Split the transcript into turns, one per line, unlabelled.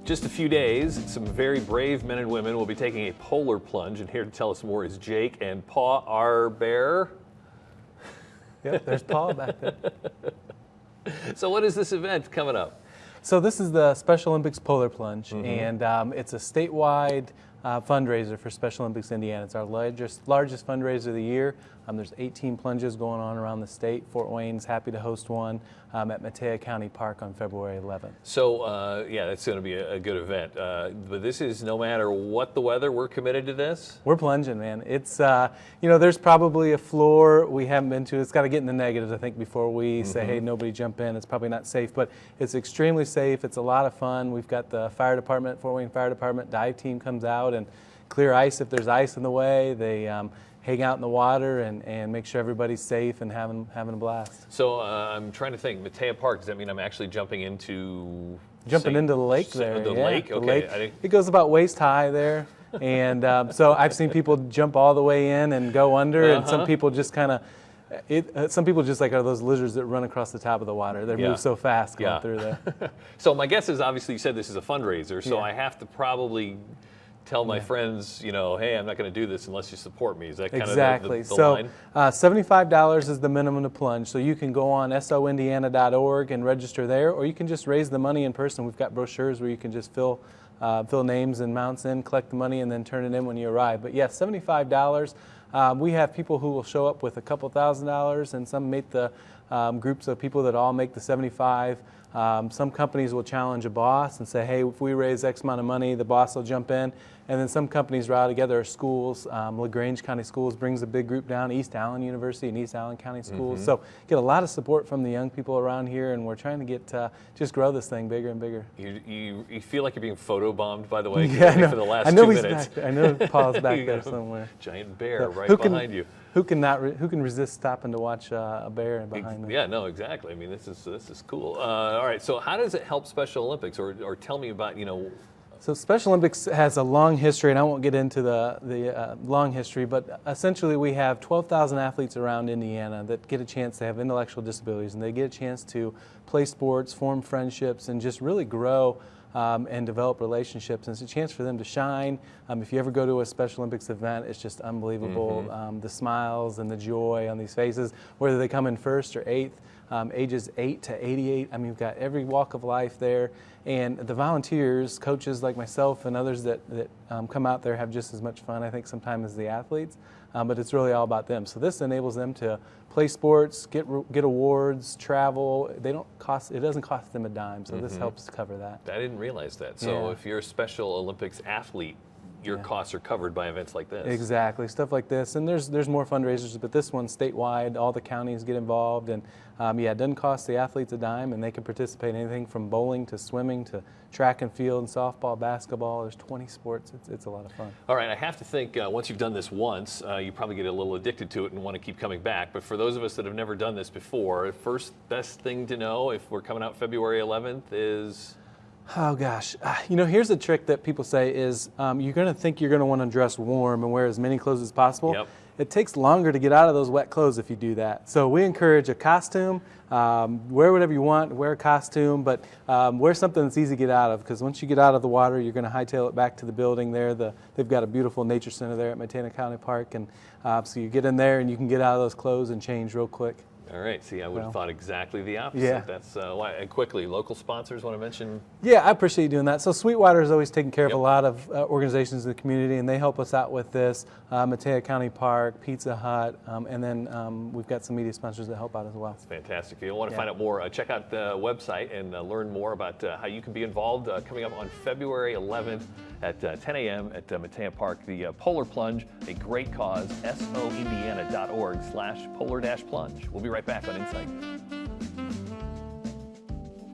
Just a few days, some very brave men and women will be taking a polar plunge, and here to tell us more is Jake and Paul, our bear.
Yep, there's Paul back there.
So what is this event coming up?
So this is the Special Olympics Polar Plunge, and it's a statewide fundraiser for Special Olympics Indiana. It's our largest fundraiser of the year. There's 18 plunges going on around the state. Fort Wayne's happy to host one at Matea County Park on February 11th.
So yeah, that's going to be a good event. But this is, no matter what the weather, we're committed to this?
We're plunging, man. It's, there's probably a floor we haven't been to. It's got to get in the negatives, I think, before we say, hey, nobody jump in. It's probably not safe, but it's extremely safe. It's a lot of fun. We've got the fire department, Fort Wayne Fire Department dive team comes out and clear ice if there's ice in the way. They hang out in the water and make sure everybody's safe and having a blast.
So I'm trying to think, Matea Park, does that mean I'm actually jumping into...
Jumping into the lake there.
The
yeah,
lake?
the
Okay.
lake. It goes about waist high there. And so I've seen people jump all the way in and go under, and some people just kind of, some people just like are those lizards that run across the top of the water. They move so fast going through there.
So my guess is, obviously you said this is a fundraiser, so I have to probably tell my friends, hey, I'm not going to do this unless you support me. Is that kind of the line?
$75 is the minimum to plunge. So you can go on soindiana.org and register there, or you can just raise the money in person. We've got brochures where you can just fill names and mounts in, collect the money, and then turn it in when you arrive. But yeah, $75. We have people who will show up with a couple $1,000s, and some make the groups of people that all make the 75. Some companies will challenge a boss and say, hey, if we raise X amount of money, the boss will jump in. And then some companies rally together, schools. LaGrange County Schools brings a big group down, East Allen University and East Allen County Schools. So get a lot of support from the young people around here, and we're trying to get just grow this thing bigger and bigger.
You feel like you're being photobombed, by the way,
yeah, I know.
for the last
I know
2
he's
minutes.
Back there. I know Paul's back there somewhere.
Giant bear right behind you.
Who can resist stopping to watch a bear behind them?
Yeah, no, exactly. I mean, this is cool. All right, so how does it help Special Olympics, or tell me about,
So Special Olympics has a long history, and I won't get into the long history, but essentially we have 12,000 athletes around Indiana that get a chance to have intellectual disabilities, and they get a chance to play sports, form friendships, and just really grow and develop relationships. And it's a chance for them to shine. If you ever go to a Special Olympics event, it's just unbelievable. The smiles and the joy on these faces, whether they come in first or eighth. Ages 8 to 88. I mean, we've got every walk of life there. And the volunteers, coaches like myself and others that come out there have just as much fun, I think, sometimes as the athletes. But it's really all about them. So this enables them to play sports, get awards, travel. It doesn't cost them a dime. So this helps cover that.
I didn't realize that. So if you're a Special Olympics athlete, your costs are covered by events like this.
Exactly, stuff like this. And there's more fundraisers, but this one's statewide. All the counties get involved, and it doesn't cost the athletes a dime, and they can participate in anything from bowling to swimming to track and field, and softball, basketball. There's 20 sports. It's a lot of fun.
All right, I have to think once you've done this once, you probably get a little addicted to it and want to keep coming back. But for those of us that have never done this before, first best thing to know if we're coming out February 11th is...
Oh gosh, here's a trick that people say is you're going to think you're going to want to dress warm and wear as many clothes as possible.
Yep.
It takes longer to get out of those wet clothes if you do that. So we encourage a costume. Wear whatever you want, wear a costume, but wear something that's easy to get out of, because once you get out of the water, you're going to hightail it back to the building there. They've got a beautiful nature center there at Matea County Park, and so you get in there and you can get out of those clothes and change real quick.
All right. See, I would have thought exactly the opposite.
Yeah.
That's why. And quickly, local sponsors want to mention?
Yeah, I appreciate you doing that. So Sweetwater is always taking care of a lot of organizations in the community, and they help us out with this. Matea County Park, Pizza Hut, and then we've got some media sponsors that help out as well.
That's fantastic. If you want to find out more, check out the website and learn more about how you can be involved. Coming up on February 11th at 10 a.m. at Matea Park, the Polar Plunge, a great cause, soindiana.org/polar-plunge. We'll be right back on Insight.